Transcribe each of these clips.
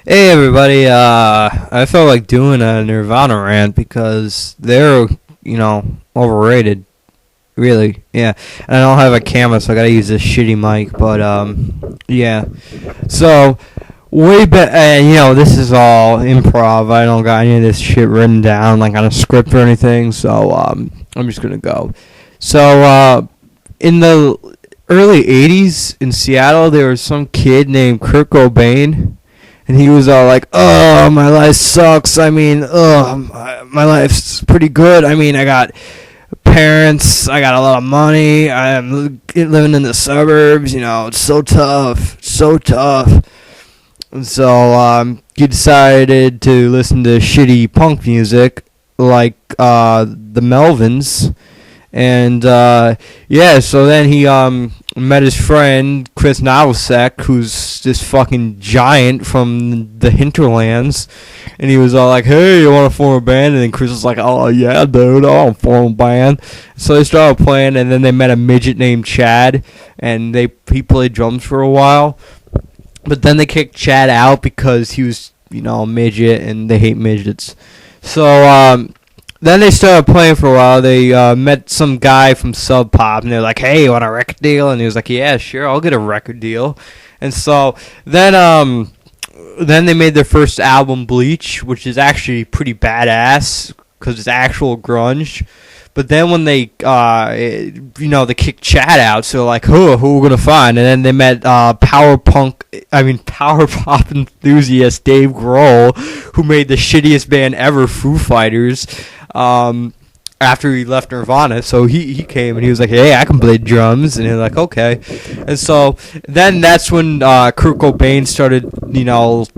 Hey everybody, I felt like doing a Nirvana rant because they're, overrated. Really, yeah. And I don't have a camera, so I gotta use this shitty mic, but, yeah. So, way back, this is all improv. I don't got any of this shit written down, like on a script or anything, so, I'm just gonna go. So, in the early 80s in Seattle, there was some kid named Kurt Cobain, and he was all like, "Oh, my life sucks. I mean, my life's pretty good. I mean, I got parents. I got a lot of money. I'm living in the suburbs. It's so tough, so tough." And so he decided to listen to shitty punk music like the Melvins. And so then he met his friend Chris Novosek, who's this fucking giant from the hinterlands, and he was all like, "Hey, you want to form a band?" And then Chris was like, "Oh yeah, dude, I want to form a band." So they started playing, and then they met a midget named Chad, and he played drums for a while, but then they kicked Chad out because he was a midget, and they hate midgets. So then they started playing for a while. They met some guy from Sub Pop, and they're like, "Hey, you want a record deal?" And he was like, "Yeah, sure, I'll get a record deal." And so then they made their first album, Bleach, which is actually pretty badass because it's actual grunge. But then when they kicked Chad out, so like, who are we gonna find? And then they met power pop enthusiast Dave Grohl, who made the shittiest band ever, Foo Fighters. After he left Nirvana, so he came and he was like, "Hey, I can play drums," and they're like, "Okay." And so then that's when Kurt Cobain started,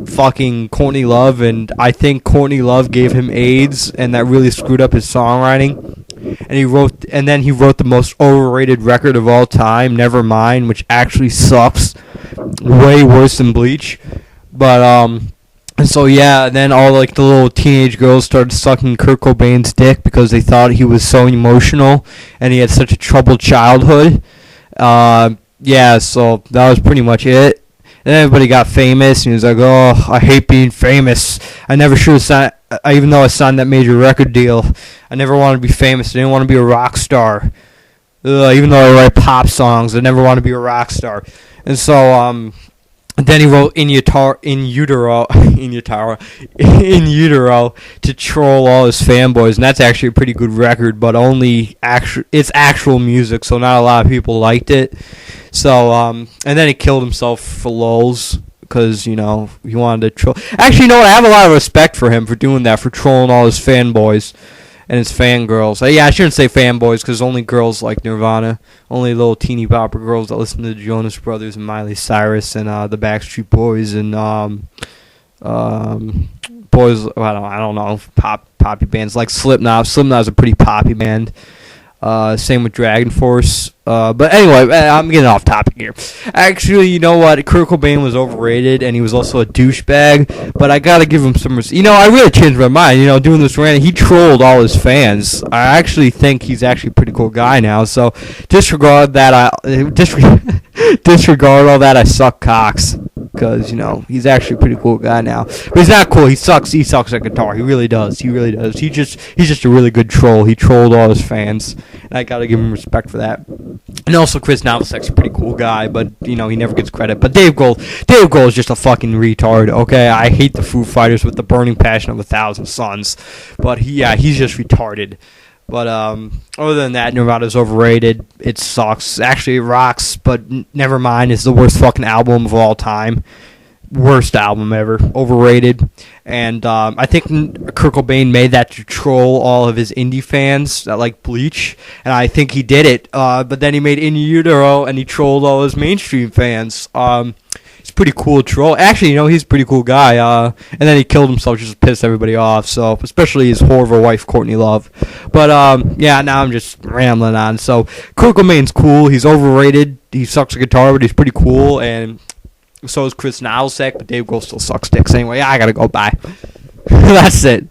fucking Courtney Love, and I think Courtney Love gave him AIDS, and that really screwed up his songwriting. And then he wrote the most overrated record of all time, Nevermind, which actually sucks, way worse than Bleach. But and so yeah, then all like the little teenage girls started sucking Kurt Cobain's dick because they thought he was so emotional and he had such a troubled childhood. So that was pretty much it. And everybody got famous, and he was like, "Oh, I hate being famous. I never should have signed, even though I signed that major record deal. I never wanted to be famous. I didn't want to be a rock star. Even though I write pop songs, I never wanted to be a rock star." And so then he wrote in utero to troll all his fanboys, and that's actually a pretty good record, but it's actual music, so not a lot of people liked it. So and then he killed himself for lulz because he wanted to troll. Actually, I have a lot of respect for him for doing that, for trolling all his fanboys and his fangirls. I shouldn't say fanboys because only girls like Nirvana, only little teeny bopper girls that listen to the Jonas Brothers and Miley Cyrus and the Backstreet Boys and boys. I don't know, poppy bands like Slipknot. Slipknot's a pretty poppy band. Same with Dragon Force. But anyway, I'm getting off topic here. Actually, you know what? Kurt Cobain was overrated, and he was also a douchebag. But I gotta give him some respect. I really changed my mind. Doing this rant, he trolled all his fans. I actually think he's actually a pretty cool guy now. So disregard that. Disregard all that. I suck cocks. Because he's actually a pretty cool guy now, but he's not cool. He sucks at guitar. He really does. He's just a really good troll. He trolled all his fans, and I gotta give him respect for that. And also Chris Novosek's a pretty cool guy, but he never gets credit. But Dave Grohl is just a fucking retard. Okay, I hate the Foo Fighters with the burning passion of 1,000 suns, but he's just retarded. But other than that, Nirvana's overrated. It sucks. Actually, it rocks, but Nevermind is the worst fucking album of all time. Worst album ever. Overrated. And I think Kurt Cobain made that to troll all of his indie fans that like Bleach. And I think he did it. But then he made In Utero, and he trolled all his mainstream fans. He's a pretty cool troll. Actually, he's a pretty cool guy. And then he killed himself just to piss everybody off. So, especially his horrible wife, Courtney Love. But, now I'm just rambling on. So, Kurt Cobain's cool. He's overrated. He sucks at guitar, but he's pretty cool. And so is Chris Novosek, but Dave Grohl still sucks dicks anyway. I gotta go. Bye. That's it.